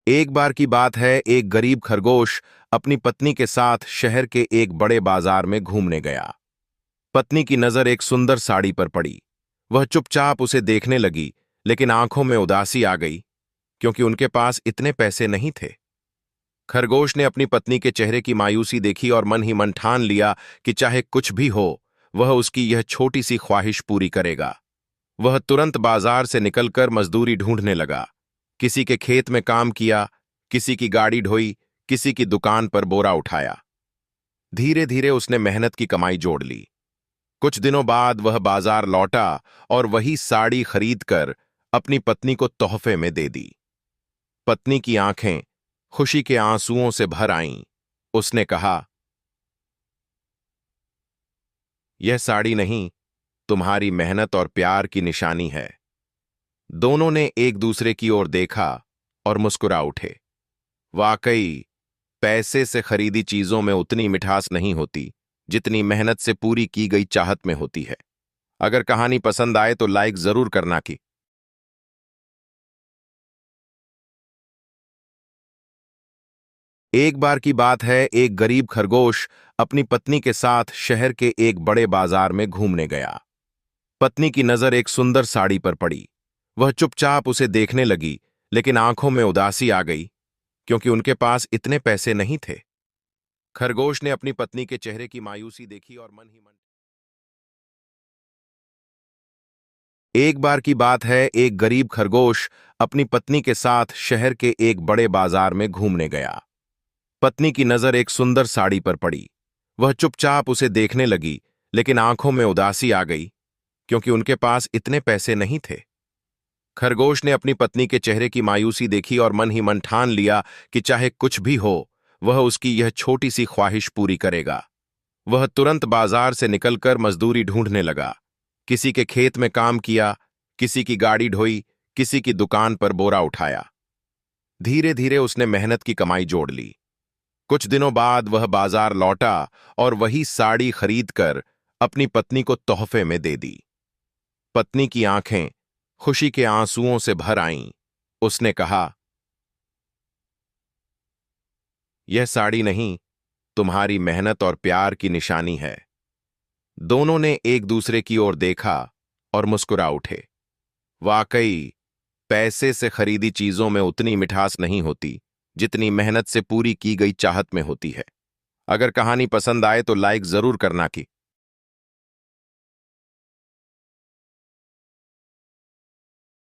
एक बार की बात है, एक गरीब खरगोश अपनी पत्नी के साथ शहर के एक बड़े बाजार में घूमने गया। पत्नी की नजर एक सुंदर साड़ी पर पड़ी। वह चुपचाप उसे देखने लगी, लेकिन आंखों में उदासी आ गई, क्योंकि उनके पास इतने पैसे नहीं थे। खरगोश ने अपनी पत्नी के चेहरे की मायूसी देखी और मन ही मन ठान लिया कि चाहे कुछ भी हो, वह उसकी यह छोटी सी ख्वाहिश पूरी करेगा। वह तुरंत बाजार से निकलकर मजदूरी ढूंढने लगा। किसी के खेत में काम किया, किसी की गाड़ी ढोई, किसी की दुकान पर बोरा उठाया। धीरे धीरे उसने मेहनत की कमाई जोड़ ली। कुछ दिनों बाद वह बाजार लौटा और वही साड़ी खरीदकर अपनी पत्नी को तोहफे में दे दी। पत्नी की आंखें खुशी के आंसुओं से भर आईं। उसने कहा, यह साड़ी नहीं, तुम्हारी मेहनत और प्यार की निशानी है। दोनों ने एक दूसरे की ओर देखा और मुस्कुरा उठे। वाकई, पैसे से खरीदी चीजों में उतनी मिठास नहीं होती जितनी मेहनत से पूरी की गई चाहत में होती है। अगर कहानी पसंद आए तो लाइक जरूर करना की। एक बार की बात है, एक गरीब खरगोश अपनी पत्नी के साथ शहर के एक बड़े बाजार में घूमने गया। पत्नी की नजर एक सुंदर साड़ी पर पड़ी। वह चुपचाप उसे देखने लगी, लेकिन आंखों में उदासी आ गई, क्योंकि उनके पास इतने पैसे नहीं थे। खरगोश ने अपनी पत्नी के चेहरे की मायूसी देखी और मन ही मन। एक बार की बात है, एक गरीब खरगोश अपनी पत्नी के साथ शहर के एक बड़े बाजार में घूमने गया। पत्नी की नजर एक सुंदर साड़ी पर पड़ी। वह चुपचाप उसे देखने लगी, लेकिन आंखों में उदासी आ गई, क्योंकि उनके पास इतने पैसे नहीं थे। खरगोश ने अपनी पत्नी के चेहरे की मायूसी देखी और मन ही मन ठान लिया कि चाहे कुछ भी हो, वह उसकी यह छोटी सी ख्वाहिश पूरी करेगा। वह तुरंत बाजार से निकलकर मजदूरी ढूंढने लगा। किसी के खेत में काम किया, किसी की गाड़ी ढोई, किसी की दुकान पर बोरा उठाया। धीरे धीरे उसने मेहनत की कमाई जोड़ ली। कुछ दिनों बाद वह बाजार लौटा और वही साड़ी खरीदकर अपनी पत्नी को तोहफे में दे दी। पत्नी की आंखें खुशी के आंसुओं से भर आईं। उसने कहा, यह साड़ी नहीं, तुम्हारी मेहनत और प्यार की निशानी है। दोनों ने एक दूसरे की ओर देखा और मुस्कुरा उठे। वाकई, पैसे से खरीदी चीजों में उतनी मिठास नहीं होती जितनी मेहनत से पूरी की गई चाहत में होती है। अगर कहानी पसंद आए तो लाइक जरूर करना की।